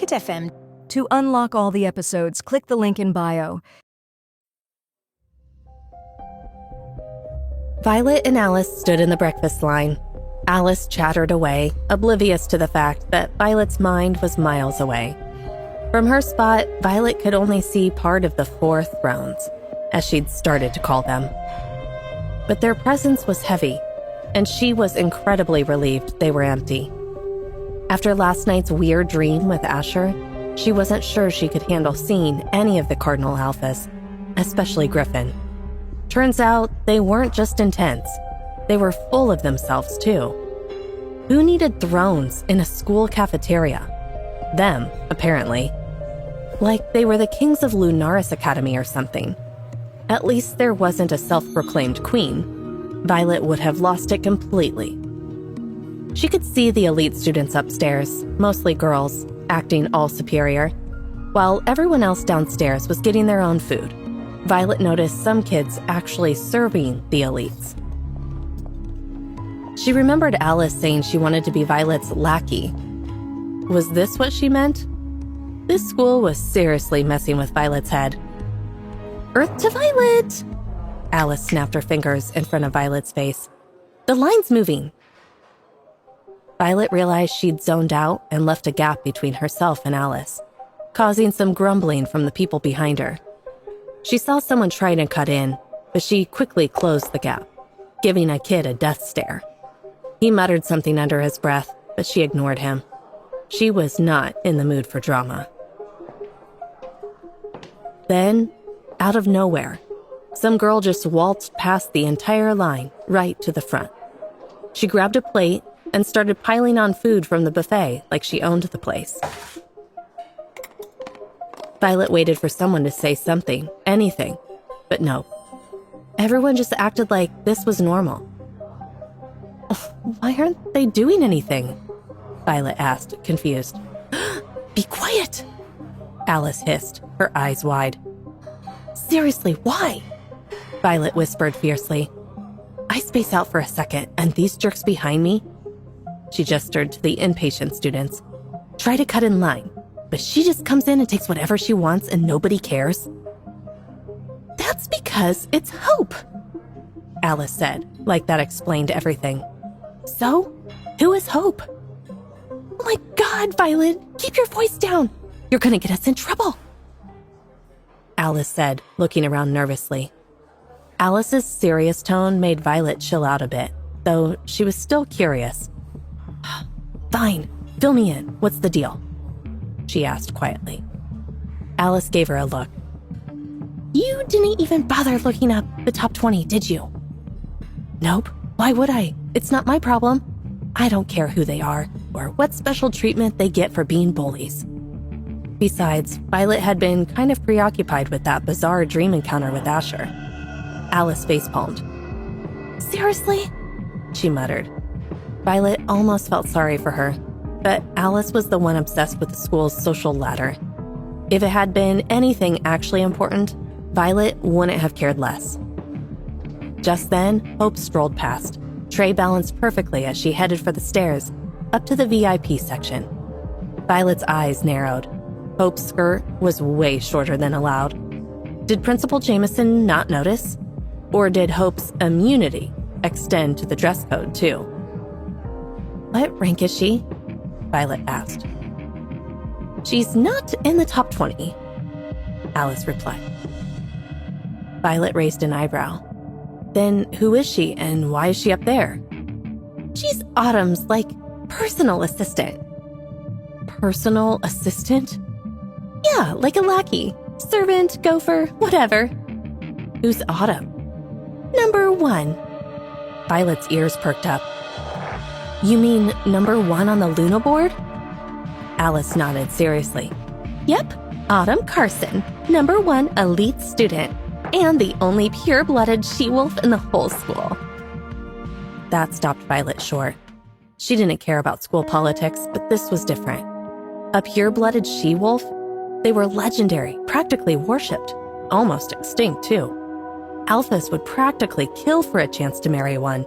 Pocket FM. To unlock all the episodes, click the link in bio. Violet and Alice stood in the breakfast line. Alice chattered away, oblivious to the fact that Violet's mind was miles away. From her spot, Violet could only see part of the 4 thrones, as she'd started to call them. But their presence was heavy, and she was incredibly relieved they were empty. After last night's weird dream with Asher, she wasn't sure she could handle seeing any of the Cardinal Alphas, especially Griffin. Turns out they weren't just intense. They were full of themselves, too. Who needed thrones in a school cafeteria? Them, apparently. Like they were the kings of Lunaris Academy or something. At least there wasn't a self-proclaimed queen. Violet would have lost it completely. She could see the elite students upstairs, mostly girls, acting all superior, while everyone else downstairs was getting their own food. Violet noticed some kids actually serving the elites. She remembered Alice saying she wanted to be Violet's lackey. Was this what she meant? This school was seriously messing with Violet's head. Earth to Violet! Alice snapped her fingers in front of Violet's face. The line's moving. Violet realized she'd zoned out and left a gap between herself and Alice, causing some grumbling from the people behind her. She saw someone trying to cut in, but she quickly closed the gap, giving a kid a death stare. He muttered something under his breath, but she ignored him. She was not in the mood for drama. Then, out of nowhere, some girl just waltzed past the entire line, right to the front. She grabbed a plate and started piling on food from the buffet like she owned the place. Violet waited for someone to say something, anything, but no. Everyone just acted like this was normal. Why aren't they doing anything? Violet asked, confused. Be quiet, Alice hissed, her eyes wide. Seriously, why? Violet whispered fiercely. I space out for a second, and these jerks behind me? She gestured to the impatient students. Try to cut in line, but she just comes in and takes whatever she wants and nobody cares. That's because it's Hope, Alice said, like that explained everything. So, who is Hope? Oh my God, Violet, keep your voice down. You're gonna get us in trouble, Alice said, looking around nervously. Alice's serious tone made Violet chill out a bit, though she was still curious. Fine, fill me in. What's the deal? She asked quietly. Alice gave her a look. You didn't even bother looking up the top 20, did you? Nope. Why would I? It's not my problem. I don't care who they are or what special treatment they get for being bullies. Besides, Violet had been kind of preoccupied with that bizarre dream encounter with Asher. Alice facepalmed. Seriously? She muttered. Violet almost felt sorry for her, but Alice was the one obsessed with the school's social ladder. If it had been anything actually important, Violet wouldn't have cared less. Just then, Hope strolled past, tray balanced perfectly as she headed for the stairs, up to the VIP section. Violet's eyes narrowed. Hope's skirt was way shorter than allowed. Did Principal Jameson not notice? Or did Hope's immunity extend to the dress code, too? What rank is she? Violet asked. She's not in the top 20, Alice replied. Violet raised an eyebrow. Then who is she and why is she up there? She's Autumn's, personal assistant. Personal assistant? Yeah, like a lackey, servant, gopher, whatever. Who's Autumn? Number 1. Violet's ears perked up. You mean number 1 on the Luna board? Alice nodded seriously. Yep, Autumn Carson, number 1 elite student, and the only pure-blooded she-wolf in the whole school. That stopped Violet short. She didn't care about school politics, but this was different. A pure-blooded she-wolf? They were legendary, practically worshipped, almost extinct too. Alphas would practically kill for a chance to marry one.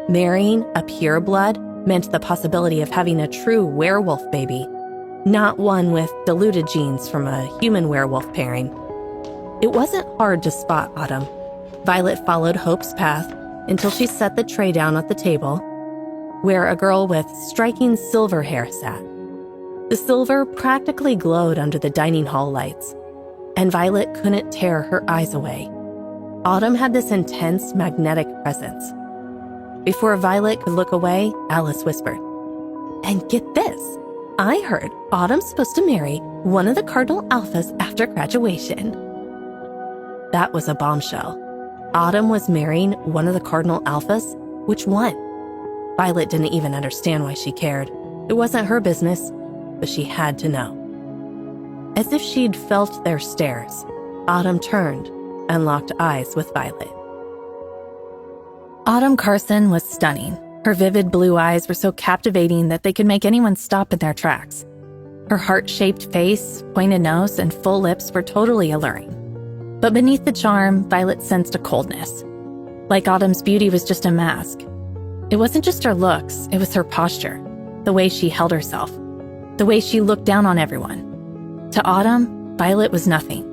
Marrying a pureblood meant the possibility of having a true werewolf baby. not one with diluted genes from a human werewolf pairing. It wasn't hard to spot Autumn. Violet followed Hope's path until she set the tray down at the table, where a girl with striking silver hair sat. The silver practically glowed under the dining hall lights, and Violet couldn't tear her eyes away. Autumn had this intense magnetic presence. Before Violet could look away, Alice whispered, "And get this, I heard Autumn's supposed to marry one of the Cardinal Alphas after graduation." That was a bombshell. Autumn was marrying one of the Cardinal Alphas? Which one? Violet didn't even understand why she cared. It wasn't her business, but she had to know. As if she'd felt their stares, Autumn turned and locked eyes with Violet. Autumn Carson was stunning. Her vivid blue eyes were so captivating that they could make anyone stop in their tracks. Her heart-shaped face, pointed nose, and full lips were totally alluring. But beneath the charm, Violet sensed a coldness. Like Autumn's beauty was just a mask. It wasn't just her looks, it was her posture, the way she held herself, the way she looked down on everyone. To Autumn, Violet was nothing.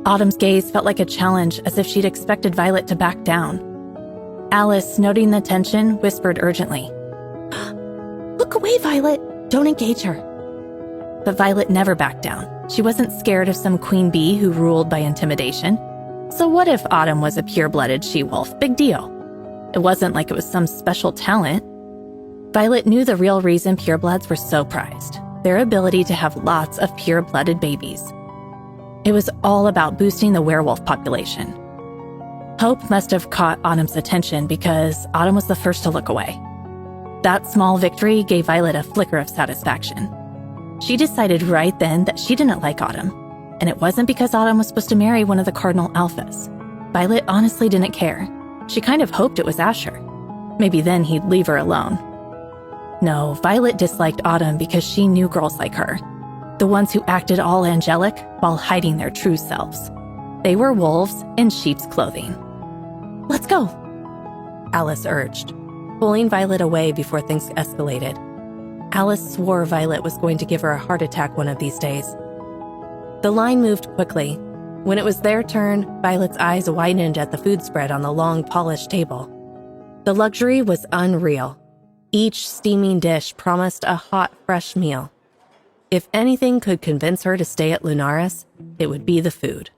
Autumn's gaze felt like a challenge, as if she'd expected Violet to back down. Alice, noting the tension, whispered urgently, "Look away, Violet! Don't engage her." But Violet never backed down. She wasn't scared of some queen bee who ruled by intimidation. So what if Autumn was a pure-blooded she-wolf? Big deal. It wasn't like it was some special talent. Violet knew the real reason purebloods were so prized: their ability to have lots of pure-blooded babies. It was all about boosting the werewolf population. Hope must have caught Autumn's attention because Autumn was the first to look away. That small victory gave Violet a flicker of satisfaction. She decided right then that she didn't like Autumn, and it wasn't because Autumn was supposed to marry one of the Cardinal Alphas. Violet honestly didn't care. She kind of hoped it was Asher. Maybe then he'd leave her alone. No, Violet disliked Autumn because she knew girls like her, the ones who acted all angelic while hiding their true selves. They were wolves in sheep's clothing. "Let's go," Alice urged, pulling Violet away before things escalated. Alice swore Violet was going to give her a heart attack one of these days. The line moved quickly. When it was their turn, Violet's eyes widened at the food spread on the long, polished table. The luxury was unreal. Each steaming dish promised a hot, fresh meal. If anything could convince her to stay at Lunaris, it would be the food.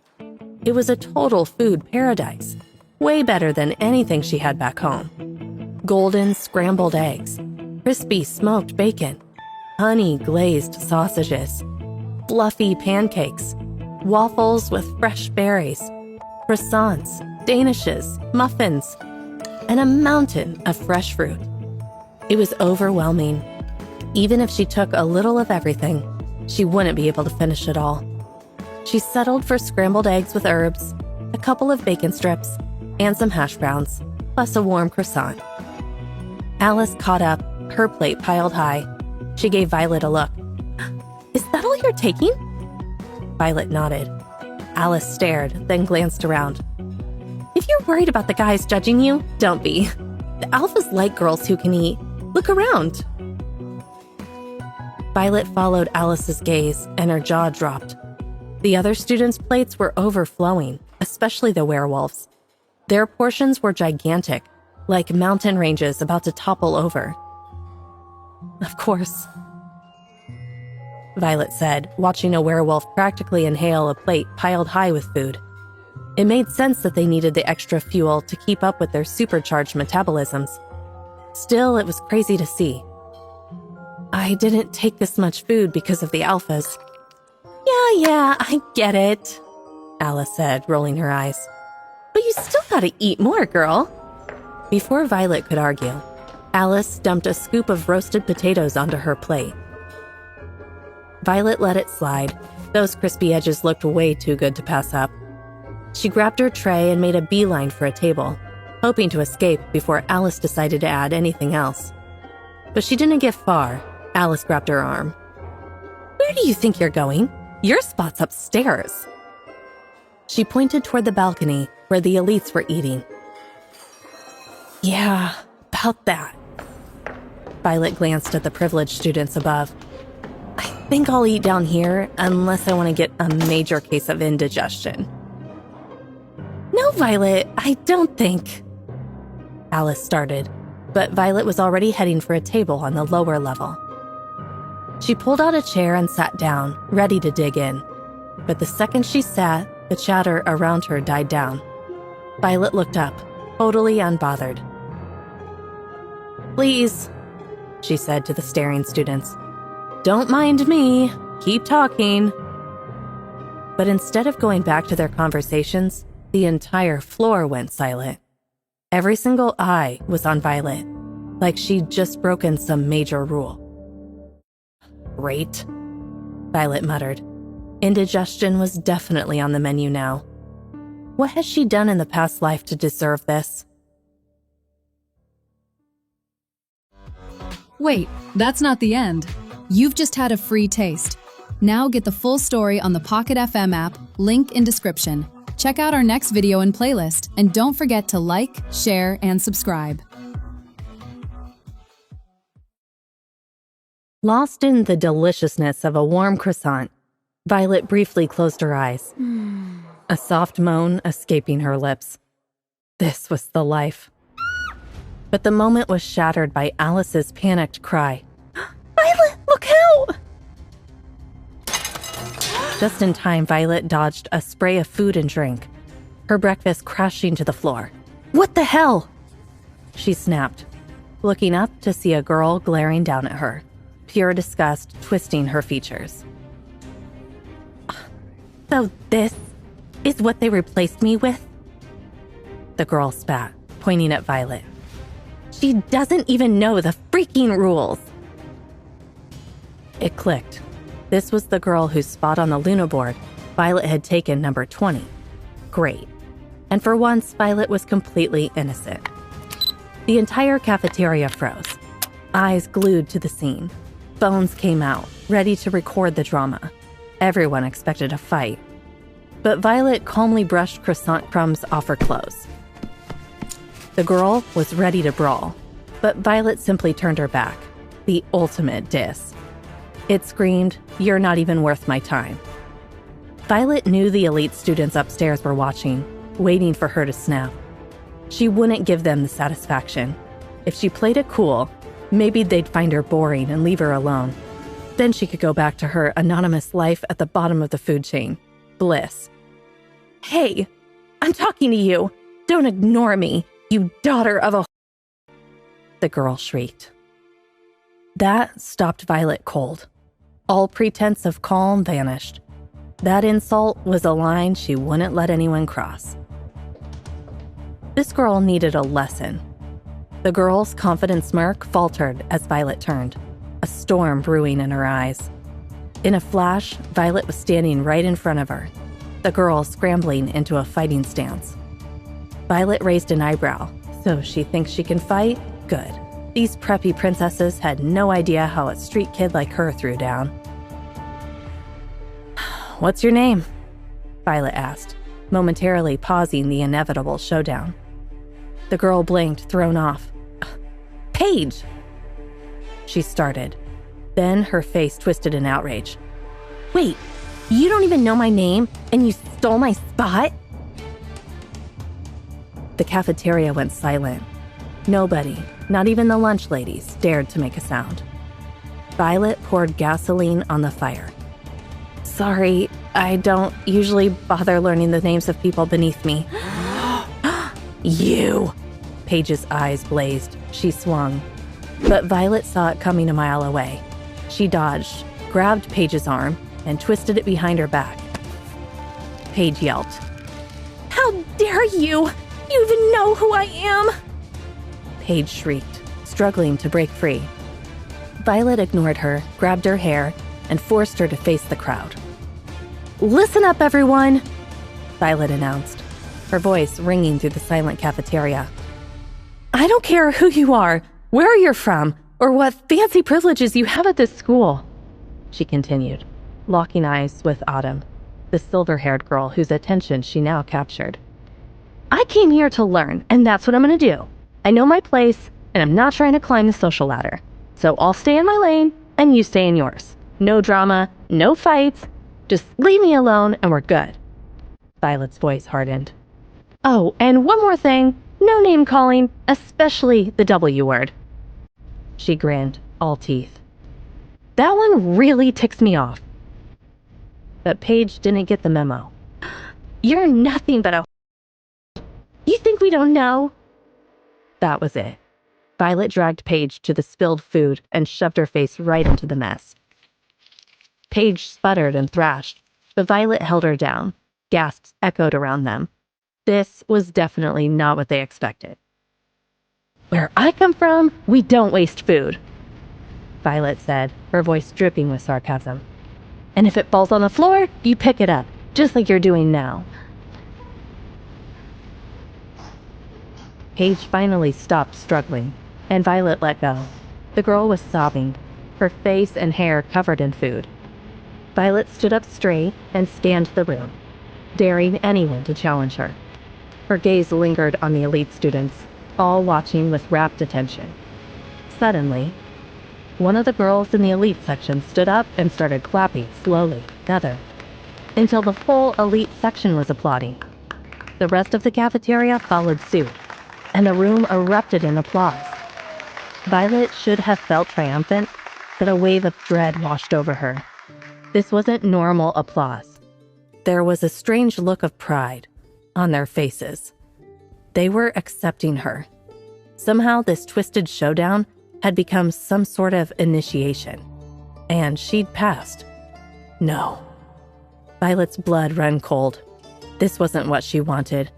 It was a total food paradise, way better than anything she had back home. Golden scrambled eggs, crispy smoked bacon, honey-glazed sausages, fluffy pancakes, waffles with fresh berries, croissants, danishes, muffins, and a mountain of fresh fruit. It was overwhelming. Even if she took a little of everything, she wouldn't be able to finish it all. She settled for scrambled eggs with herbs, a couple of bacon strips, and some hash browns, plus a warm croissant. Alice caught up, her plate piled high. She gave Violet a look. "Is that all you're taking?" Violet nodded. Alice stared, then glanced around. "If you're worried about the guys judging you, don't be. The alphas like girls who can eat. Look around." Violet followed Alice's gaze, and her jaw dropped. The other students' plates were overflowing, especially the werewolves. Their portions were gigantic, like mountain ranges about to topple over. "Of course," Violet said, watching a werewolf practically inhale a plate piled high with food. It made sense that they needed the extra fuel to keep up with their supercharged metabolisms. Still, it was crazy to see. "I didn't take this much food because of the alphas." Yeah, I get it," Alice said, rolling her eyes. "But you still gotta eat more, girl." Before Violet could argue, Alice dumped a scoop of roasted potatoes onto her plate. Violet let it slide. Those crispy edges looked way too good to pass up. She grabbed her tray and made a beeline for a table, hoping to escape before Alice decided to add anything else. But she didn't get far. Alice grabbed her arm. "Where do you think you're going? Your spot's upstairs." She pointed toward the balcony where the elites were eating. "Yeah, about that." Violet glanced at the privileged students above. think I'll eat down here unless I want to get a major case of indigestion. No, Violet, I don't think. Alice started, but Violet was already heading for a table on the lower level. She pulled out a chair and sat down, ready to dig in. But the second she sat, the chatter around her died down. Violet looked up, totally unbothered. Please, she said to the staring students. Don't mind me. Keep talking. But instead of going back to their conversations, the entire floor went silent. Every single eye was on Violet, like she'd just broken some major rule. Great, Violet muttered. Indigestion was definitely on the menu now. What has she done in the past life to deserve this? Wait, that's not the end. You've just had a free taste. Now get the full story on the Pocket FM app, link in description. Check out our next video and playlist, and don't forget to like, share, and subscribe. Lost in the deliciousness of a warm croissant, Violet briefly closed her eyes, a soft moan escaping her lips. This was the life. But the moment was shattered by Alice's panicked cry. Violet, look out! Just in time, Violet dodged a spray of food and drink, her breakfast crashing to the floor. What the hell? She snapped, looking up to see a girl glaring down at her, pure disgust twisting her features. So this is what they replaced me with? The girl spat, pointing at Violet. She doesn't even know the freaking rules. It clicked. This was the girl whose spot on the Luna board Violet had taken number 20. Great. And for once, Violet was completely innocent. The entire cafeteria froze, eyes glued to the scene. Phones came out, ready to record the drama. Everyone expected a fight. But Violet calmly brushed croissant crumbs off her clothes. The girl was ready to brawl, but Violet simply turned her back. The ultimate diss. It screamed, "You're not even worth my time." Violet knew the elite students upstairs were watching, waiting for her to snap. She wouldn't give them the satisfaction. If she played it cool, maybe they'd find her boring and leave her alone. Then she could go back to her anonymous life at the bottom of the food chain. Bliss. Hey, I'm talking to you. Don't ignore me, you daughter of a... The girl shrieked. That stopped Violet cold. All pretense of calm vanished. That insult was a line she wouldn't let anyone cross. This girl needed a lesson. The girl's confident smirk faltered as Violet turned, a storm brewing in her eyes. In a flash, Violet was standing right in front of her, the girl scrambling into a fighting stance. Violet raised an eyebrow. So she thinks she can fight? Good. These preppy princesses had no idea how a street kid like her threw down. What's your name? Violet asked, momentarily pausing the inevitable showdown. The girl blinked, thrown off. Paige! She started. Then her face twisted in outrage. Wait, you don't even know my name, and you stole my spot? The cafeteria went silent. Nobody, not even the lunch ladies, dared to make a sound. Violet poured gasoline on the fire. Sorry, I don't usually bother learning the names of people beneath me. You! Paige's eyes blazed. She swung. But Violet saw it coming a mile away. She dodged, grabbed Paige's arm, and twisted it behind her back. Paige yelped. How dare you! You even know who I am! Paige shrieked, struggling to break free. Violet ignored her, grabbed her hair, and forced her to face the crowd. Listen up, everyone! Violet announced, her voice ringing through the silent cafeteria. I don't care who you are, where you're from, or what fancy privileges you have at this school, she continued, locking eyes with Autumn, the silver-haired girl whose attention she now captured. I came here to learn, and that's what I'm going to do. I know my place, and I'm not trying to climb the social ladder. So I'll stay in my lane, and you stay in yours. No drama, no fights. Just leave me alone and we're good. Violet's voice hardened. Oh, and one more thing. No name calling, especially the W word. She grinned, all teeth. That one really ticks me off. But Paige didn't get the memo. You're nothing but a... You think we don't know? That was it. Violet dragged Paige to the spilled food and shoved her face right into the mess. Paige sputtered and thrashed, but Violet held her down. Gasps echoed around them. This was definitely not what they expected. Where I come from, we don't waste food, Violet said, her voice dripping with sarcasm. And if it falls on the floor, you pick it up, just like you're doing now. Paige finally stopped struggling, and Violet let go. The girl was sobbing, her face and hair covered in food. Violet stood up straight and scanned the room, daring anyone to challenge her. Her gaze lingered on the elite students, all watching with rapt attention. Suddenly, one of the girls in the elite section stood up and started clapping slowly, together, until the whole elite section was applauding. The rest of the cafeteria followed suit, and the room erupted in applause. Violet should have felt triumphant, but a wave of dread washed over her. This wasn't normal applause. There was a strange look of pride on their faces. They were accepting her. Somehow this twisted showdown had become some sort of initiation, and she'd passed. No. Violet's blood ran cold. This wasn't what she wanted.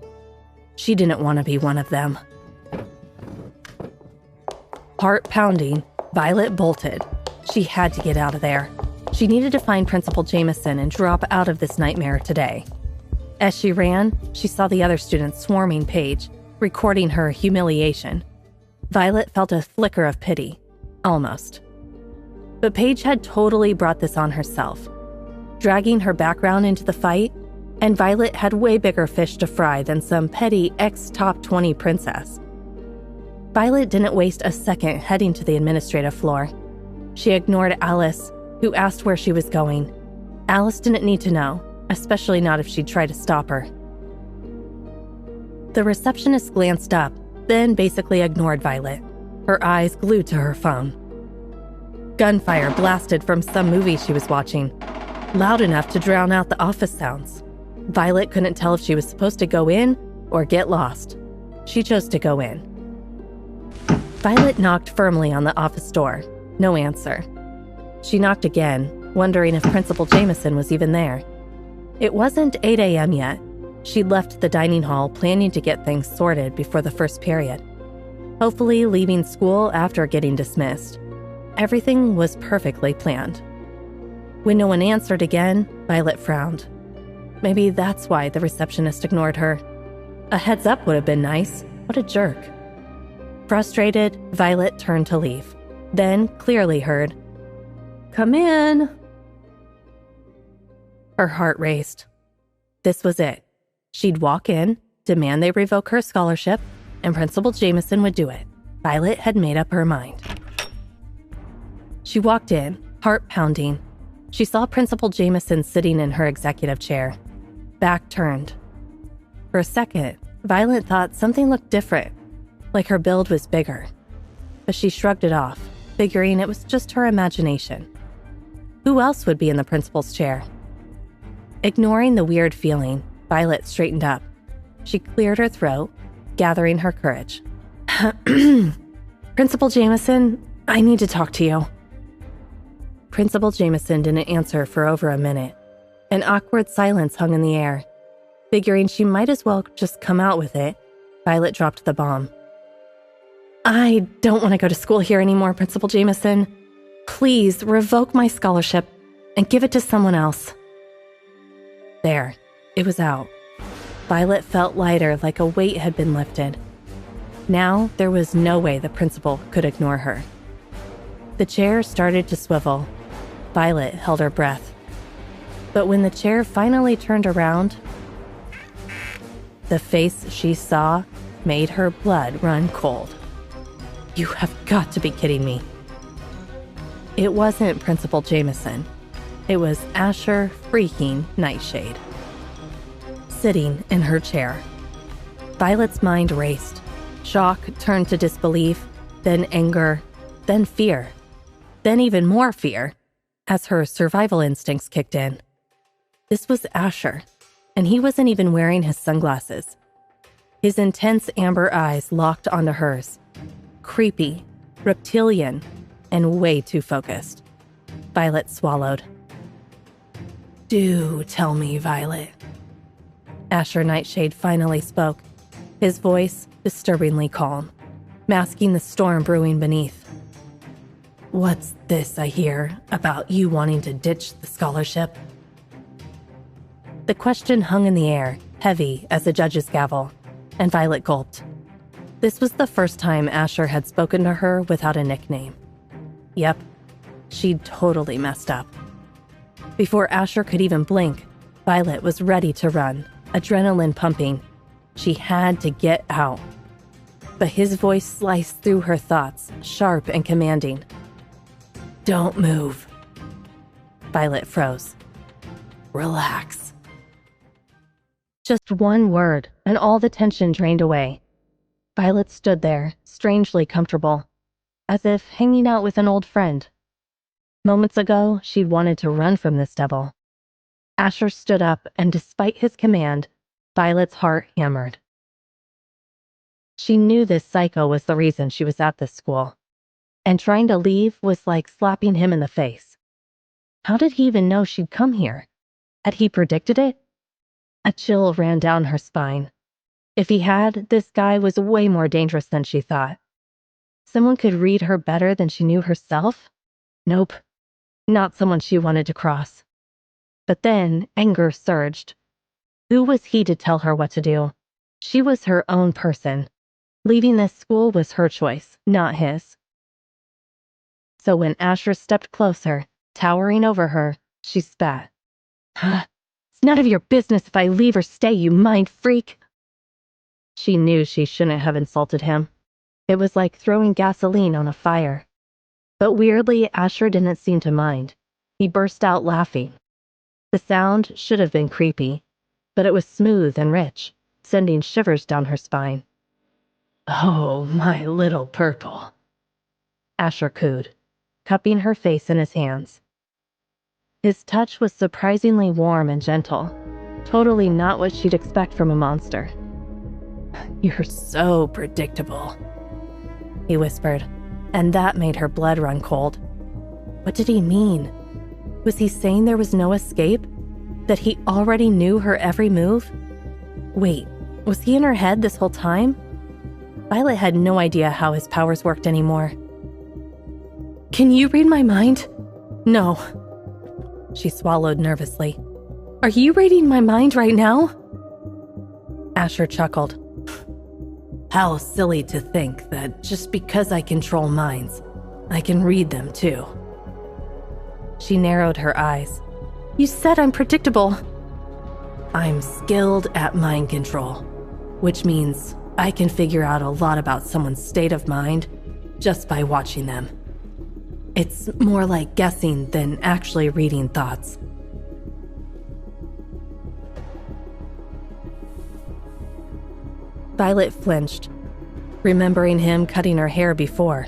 She didn't want to be one of them. Heart pounding, Violet bolted. She had to get out of there. She needed to find Principal Jameson and drop out of this nightmare today. As she ran, she saw the other students swarming Paige, recording her humiliation. Violet felt a flicker of pity, almost. But Paige had totally brought this on herself, dragging her background into the fight, and Violet had way bigger fish to fry than some petty ex-top 20 princess. Violet didn't waste a second heading to the administrative floor. She ignored Alice, who asked where she was going. Alice didn't need to know, especially not if she'd try to stop her. The receptionist glanced up, then basically ignored Violet, her eyes glued to her phone. Gunfire blasted from some movie she was watching, loud enough to drown out the office sounds. Violet couldn't tell if she was supposed to go in or get lost. She chose to go in. Violet knocked firmly on the office door. No answer. She knocked again, wondering if Principal Jameson was even there. It wasn't 8 a.m. yet. She'd left the dining hall planning to get things sorted before the first period, hopefully leaving school after getting dismissed. Everything was perfectly planned. When no one answered again, Violet frowned. Maybe that's why the receptionist ignored her. A heads up would have been nice. What a jerk. Frustrated, Violet turned to leave, then clearly heard, "Come in." Her heart raced. This was it. She'd walk in, demand they revoke her scholarship, and Principal Jameson would do it. Violet had made up her mind. She walked in, heart pounding. She saw Principal Jameson sitting in her executive chair, back turned. For a second, Violet thought something looked different, like her build was bigger. But she shrugged it off, figuring it was just her imagination. Who else would be in the principal's chair? Ignoring the weird feeling, Violet straightened up. She cleared her throat, gathering her courage. "Principal Jameson, I need to talk to you." Principal Jameson didn't answer for over a minute. An awkward silence hung in the air. Figuring she might as well just come out with it, Violet dropped the bomb. "I don't want to go to school here anymore, Principal Jameson. Please revoke my scholarship and give it to someone else." There, it was out. Violet felt lighter, like a weight had been lifted. Now, there was no way the principal could ignore her. The chair started to swivel. Violet held her breath. But when the chair finally turned around, the face she saw made her blood run cold. "You have got to be kidding me." It wasn't Principal Jameson. It was Asher freaking Nightshade. Sitting in her chair. Violet's mind raced. Shock turned to disbelief, then anger, then fear, then even more fear, as her survival instincts kicked in. This was Asher, and he wasn't even wearing his sunglasses. His intense amber eyes locked onto hers. Creepy, reptilian, and way too focused. Violet swallowed. "Do tell me, Violet." Asher Nightshade finally spoke, his voice disturbingly calm, masking the storm brewing beneath. "What's this I hear about you wanting to ditch the scholarship?" The question hung in the air, heavy as a judge's gavel, and Violet gulped. This was the first time Asher had spoken to her without a nickname. Yep, she'd totally messed up. Before Asher could even blink, Violet was ready to run, adrenaline pumping. She had to get out. But his voice sliced through her thoughts, sharp and commanding. "Don't move." Violet froze. "Relax." Just one word, and all the tension drained away. Violet stood there, strangely comfortable, as if hanging out with an old friend. Moments ago, she'd wanted to run from this devil. Asher stood up, and despite his command, Violet's heart hammered. She knew this psycho was the reason she was at this school, and trying to leave was like slapping him in the face. How did he even know she'd come here? Had he predicted it? A chill ran down her spine. If he had, this guy was way more dangerous than she thought. Someone could read her better than she knew herself? Nope, not someone she wanted to cross. But then anger surged. Who was he to tell her what to do? She was her own person. Leaving this school was her choice, not his. So when Asher stepped closer, towering over her, she spat. "It's none of your business if I leave or stay, you mind freak." She knew she shouldn't have insulted him. It was like throwing gasoline on a fire. But weirdly, Asher didn't seem to mind. He burst out laughing. The sound should have been creepy, but it was smooth and rich, sending shivers down her spine. "Oh, my little purple," Asher cooed, cupping her face in his hands. His touch was surprisingly warm and gentle, totally not what she'd expect from a monster. "You're so predictable," he whispered, and that made her blood run cold. What did he mean? Was he saying there was no escape? That he already knew her every move? Wait, was he in her head this whole time? Violet had no idea how his powers worked anymore. "Can you read my mind?" "No." She swallowed nervously. "Are you reading my mind right now?" Asher chuckled. "How silly to think that just because I control minds, I can read them too." She narrowed her eyes. "You said I'm predictable." "I'm skilled at mind control, which means I can figure out a lot about someone's state of mind just by watching them. It's more like guessing than actually reading thoughts." Violet flinched, remembering him cutting her hair before.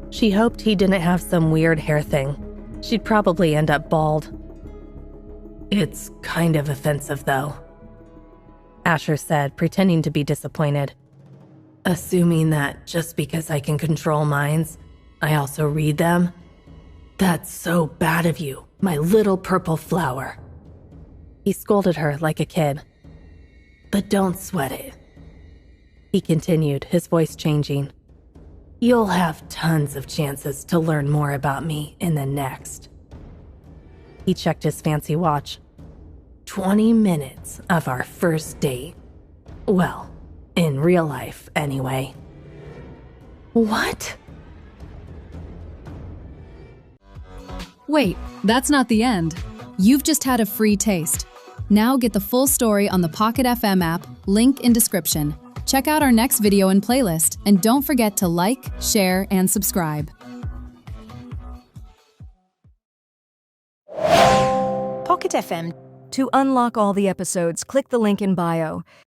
She hoped he didn't have some weird hair thing. She'd probably end up bald. "It's kind of offensive, though," Asher said, pretending to be disappointed. "Assuming that just because I can control minds, I also read them? That's so bad of you, my little purple flower." He scolded her like a kid. "But don't sweat it," he continued, his voice changing. "You'll have tons of chances to learn more about me in the next." He checked his fancy watch. 20 minutes of our first date. Well, in real life, anyway. "What?" Wait, that's not the end. You've just had a free taste. Now get the full story on the Pocket FM app, link in description. Check out our next video and playlist, and don't forget to like, share, and subscribe. Pocket FM. To unlock all the episodes, click the link in bio.